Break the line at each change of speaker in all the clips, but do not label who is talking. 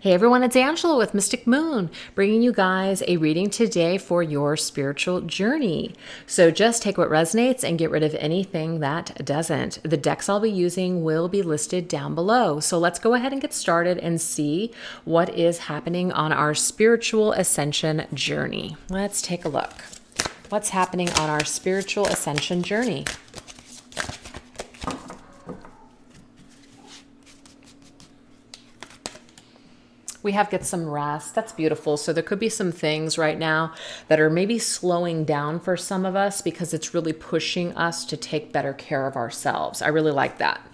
Hey everyone, it's Angela with Mystic Moon, bringing you guys a reading today for your spiritual journey. So just take what resonates and get rid of anything that doesn't. The decks I'll be using will be listed down below. So let's go ahead and get started and see what is happening on our spiritual ascension journey. Let's take a look. What's happening on our spiritual ascension journey? We have get some rest. That's beautiful. So there could be some things right now that are maybe slowing down for some of us because it's really pushing us to take better care of ourselves. I really like that.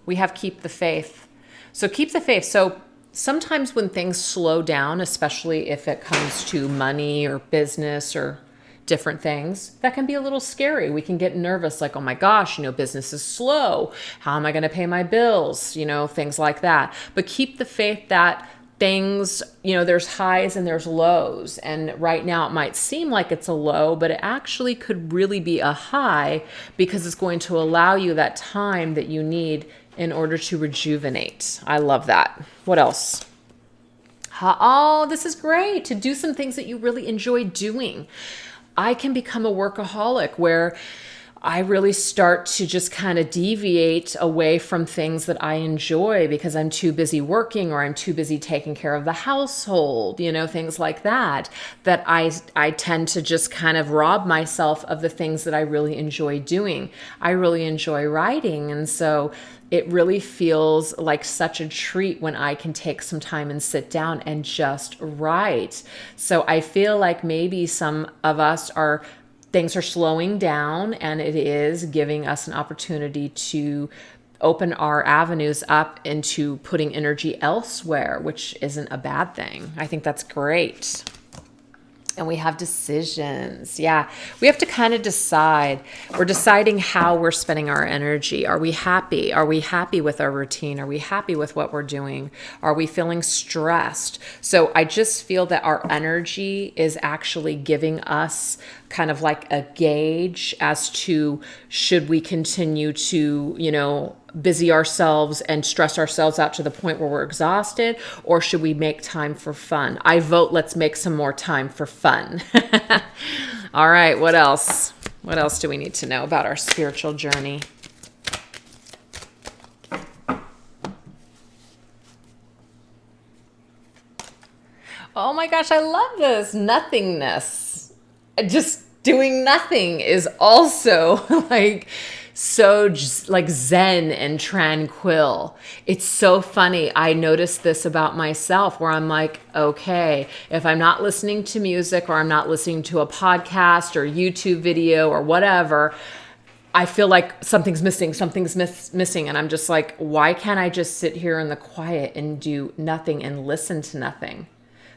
We have keep the faith. So keep the faith. So sometimes when things slow down, especially if it comes to money or business or different things, that can be a little scary. We can get nervous, like, oh my gosh, business is slow. How am I going to pay my bills? Things like that. But keep the faith that things, there's highs and there's lows. And right now it might seem like it's a low, but it actually could really be a high because it's going to allow you that time that you need in order to rejuvenate. I love that. What else? Oh, this is great. To do some things that you really enjoy doing. I can become a workaholic where I really start to just kind of deviate away from things that I enjoy because I'm too busy working or I'm too busy taking care of the household, things like that, that I tend to just kind of rob myself of the things that I really enjoy doing. I really enjoy writing. And so it really feels like such a treat when I can take some time and sit down and just write. So I feel like maybe some of us things are slowing down, and it is giving us an opportunity to open our avenues up into putting energy elsewhere, which isn't a bad thing. I think that's great. And we have decisions. Yeah, we have to kind of decide. We're deciding how we're spending our energy. Are we happy? Are we happy with our routine? Are we happy with what we're doing? Are we feeling stressed? So I just feel that our energy is actually giving us kind of like a gauge as to should we continue to, busy ourselves and stress ourselves out to the point where we're exhausted, or should we make time for fun? I vote let's make some more time for fun. All right, what else? What else do we need to know about our spiritual journey? Oh my gosh, I love this. Nothingness. Just doing nothing is also so just like zen and tranquil. It's so funny. I noticed this about myself where I'm like, okay, if I'm not listening to music or I'm not listening to a podcast or YouTube video or whatever, I feel like something's missing. And I'm just like, why can't I just sit here in the quiet and do nothing and listen to nothing?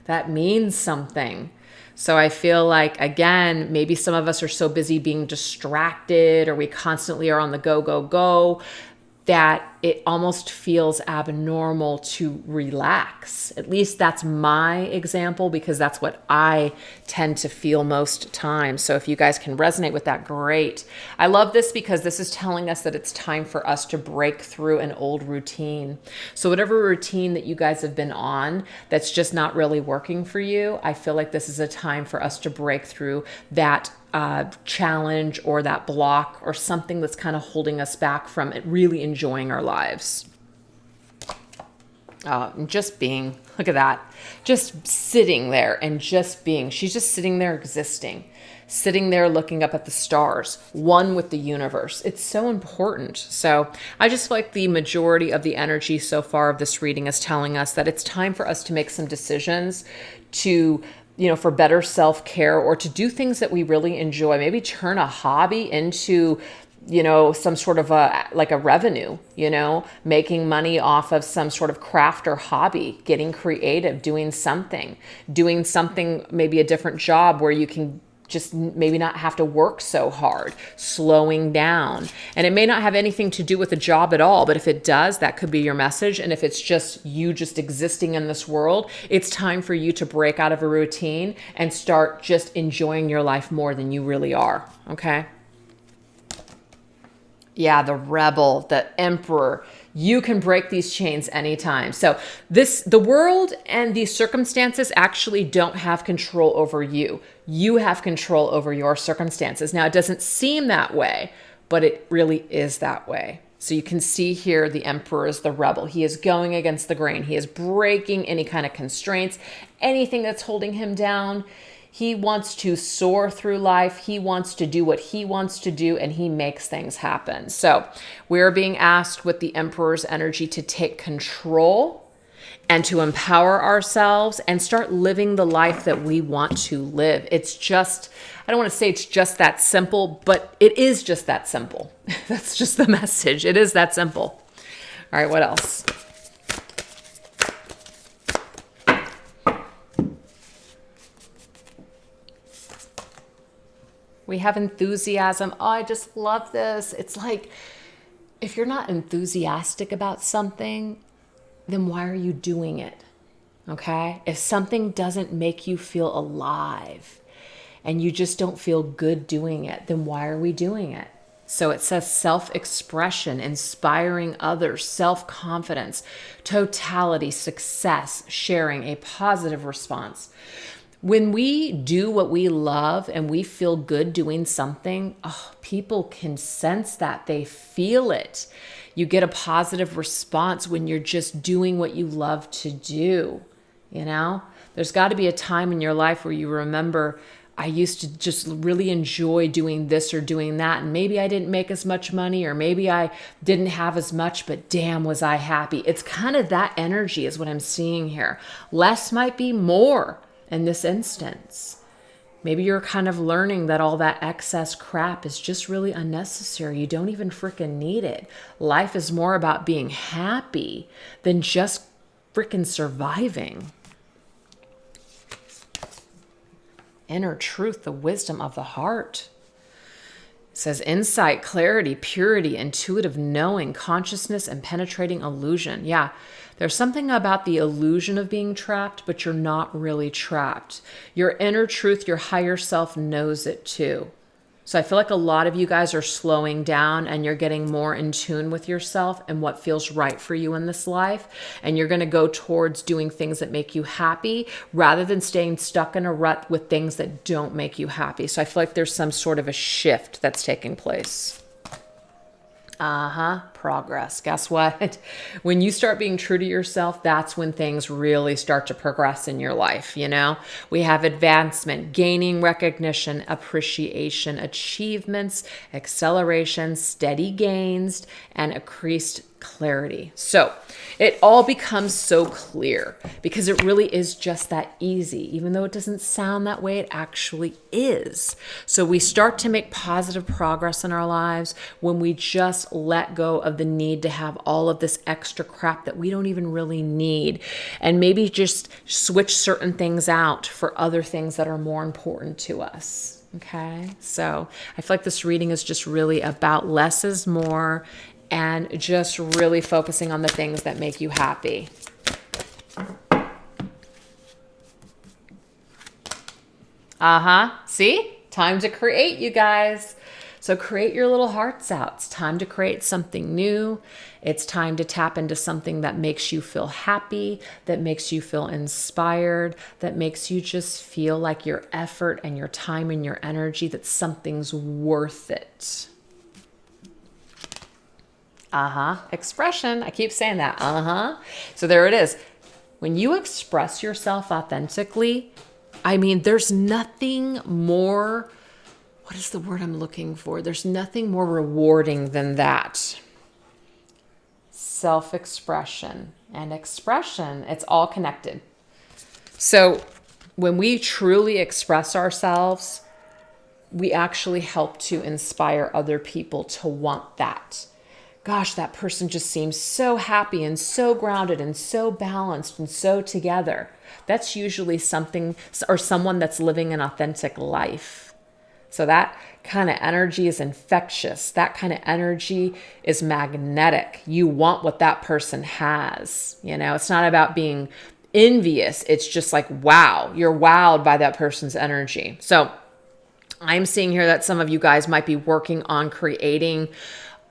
That means something. So I feel like, again, maybe some of us are so busy being distracted or we constantly are on the go, that it almost feels abnormal to relax. At least that's my example because that's what I tend to feel most times. So if you guys can resonate with that, great. I love this because this is telling us that it's time for us to break through an old routine. So whatever routine that you guys have been on that's just not really working for you, I feel like this is a time for us to break through that challenge or that block or something that's kind of holding us back from it really enjoying our lives. Just being, look at that, just sitting there and just being. She's just sitting there existing, sitting there looking up at the stars, one with the universe. It's so important. So I just feel like the majority of the energy so far of this reading is telling us that it's time for us to make some decisions to for better self-care or to do things that we really enjoy. Maybe turn a hobby into, some sort of a revenue, making money off of some sort of craft or hobby, getting creative, doing something, maybe a different job where you can just maybe not have to work so hard, slowing down. And it may not have anything to do with the job at all, but if it does, that could be your message. And if it's just you just existing in this world, it's time for you to break out of a routine and start just enjoying your life more than you really are, okay? Yeah, the rebel, the emperor. You can break these chains anytime. So the world and these circumstances actually don't have control over you. You have control over your circumstances. Now, it doesn't seem that way, but it really is that way. So you can see here the Emperor is the rebel. He is going against the grain. He is breaking any kind of constraints, anything that's holding him down. He wants to soar through life. He wants to do what he wants to do, and he makes things happen. So we're being asked with the Emperor's energy to take control and to empower ourselves and start living the life that we want to live. It's just, I don't want to say it's just that simple, but it is just that simple. That's just the message. It is that simple. All right, what else? We have enthusiasm. Oh, I just love this. It's like, if you're not enthusiastic about something, then why are you doing it? Okay? If something doesn't make you feel alive and you just don't feel good doing it, then why are we doing it? So it says self-expression, inspiring others, self-confidence, totality, success, sharing, a positive response. When we do what we love and we feel good doing something, people can sense that. They feel it. You get a positive response when you're just doing what you love to do. You know, there's got to be a time in your life where you remember, I used to just really enjoy doing this or doing that. And maybe I didn't make as much money, or maybe I didn't have as much, but damn, was I happy. It's kind of that energy is what I'm seeing here. Less might be more in this instance. Maybe you're kind of learning that all that excess crap is just really unnecessary. You don't even freaking need it. Life is more about being happy than just freaking surviving. Inner truth, the wisdom of the heart. It says insight, clarity, purity, intuitive knowing, consciousness, and penetrating illusion. Yeah, there's something about the illusion of being trapped, but you're not really trapped. Your inner truth, your higher self knows it too. So I feel like a lot of you guys are slowing down and you're getting more in tune with yourself and what feels right for you in this life. And you're going to go towards doing things that make you happy rather than staying stuck in a rut with things that don't make you happy. So I feel like there's some sort of a shift that's taking place. Progress. Guess what? When you start being true to yourself, that's when things really start to progress in your life. You know, we have advancement, gaining recognition, appreciation, achievements, acceleration, steady gains, and increased clarity. So it all becomes so clear because it really is just that easy. Even though it doesn't sound that way, it actually is. So we start to make positive progress in our lives when we just let go of the need to have all of this extra crap that we don't even really need, and maybe just switch certain things out for other things that are more important to us. Okay, so I feel like this reading is just really about less is more and just really focusing on the things that make you happy. See? Time to create, you guys. So create your little hearts out. It's time to create something new. It's time to tap into something that makes you feel happy, that makes you feel inspired, that makes you just feel like your effort and your time and your energy, that something's worth it. Expression. I keep saying that. So there it is. When you express yourself authentically, I mean, there's nothing more, what is the word I'm looking for? There's nothing more rewarding than that. Self-expression and expression, it's all connected. So when we truly express ourselves, we actually help to inspire other people to want that. Gosh, that person just seems so happy and so grounded and so balanced and so together. That's usually something or someone that's living an authentic life. So that kind of energy is infectious. That kind of energy is magnetic. You want what that person has. You know, it's not about being envious. It's just like, wow, you're wowed by that person's energy. So I'm seeing here that some of you guys might be working on creating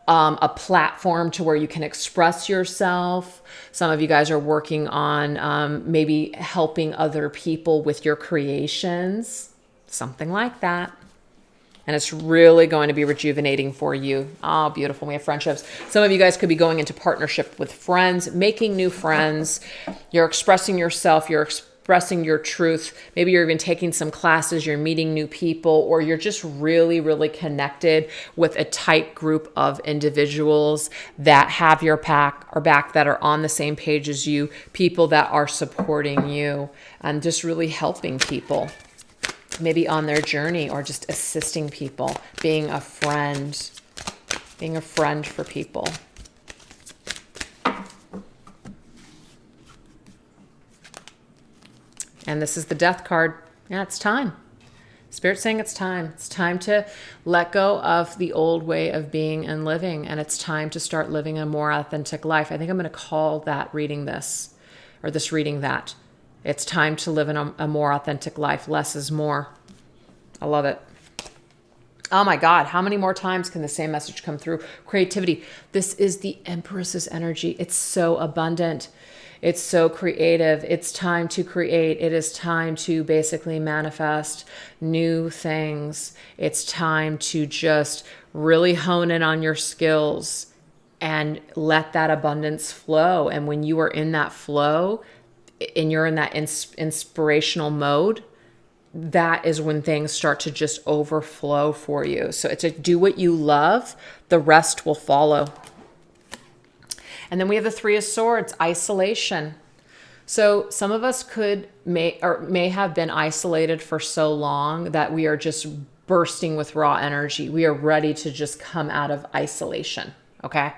a platform to where you can express yourself. Some of you guys are working on maybe helping other people with your creations, something like that. And it's really going to be rejuvenating for you. Oh, beautiful. We have friendships. Some of you guys could be going into partnership with friends, making new friends. You're expressing yourself. You're expressing your truth. Maybe you're even taking some classes. You're meeting new people, or you're just really, really connected with a tight group of individuals that have your back, that are on the same page as you, people that are supporting you and just really helping people. Maybe on their journey, or just assisting people, being a friend for people. And this is the Death card. Yeah, it's time. Spirit's saying it's time. It's time to let go of the old way of being and living, and it's time to start living a more authentic life. I think I'm going to call that reading this, or this reading that. It's time to live in a more authentic life. Less is more. I love it. Oh my God, how many more times can the same message come through? Creativity. This is the Empress's energy. It's so abundant. It's so creative. It's time to create. It is time to basically manifest new things. It's time to just really hone in on your skills and let that abundance flow. And when you are in that flow, and you're in that inspirational mode, that is when things start to just overflow for you. So it's to do what you love, the rest will follow. And then we have the Three of Swords, isolation. So some of us may have been isolated for so long that we are just bursting with raw energy. We are ready to just come out of isolation, okay?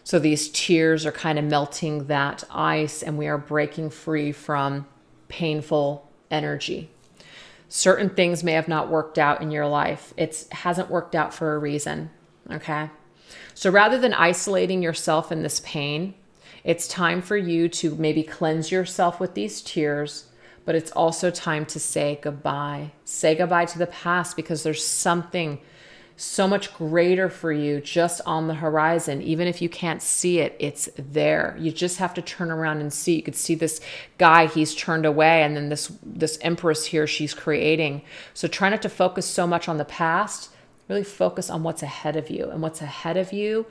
So these tears are kind of melting that ice, and we are breaking free from painful energy. Certain things may have not worked out in your life. It hasn't worked out for a reason, okay? So rather than isolating yourself in this pain, it's time for you to maybe cleanse yourself with these tears, but it's also time to say goodbye. Say goodbye to the past, because there's something so much greater for you just on the horizon. Even if you can't see it, it's there. You just have to turn around and see. You could see this guy, he's turned away, and then this Empress here, she's creating. So try not to focus so much on the past. Really focus on what's ahead of you. And what's ahead of you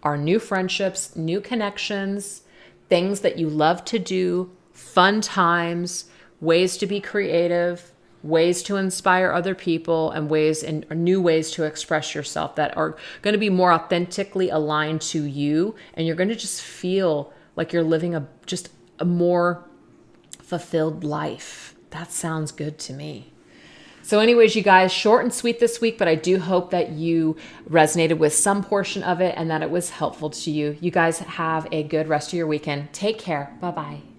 are new friendships, new connections, things that you love to do, fun times, ways to be creative, ways to inspire other people, and new ways to express yourself that are going to be more authentically aligned to you. And you're going to just feel like you're living a more fulfilled life. That sounds good to me. So anyways, you guys, short and sweet this week, but I do hope that you resonated with some portion of it and that it was helpful to you. You guys have a good rest of your weekend. Take care. Bye-bye.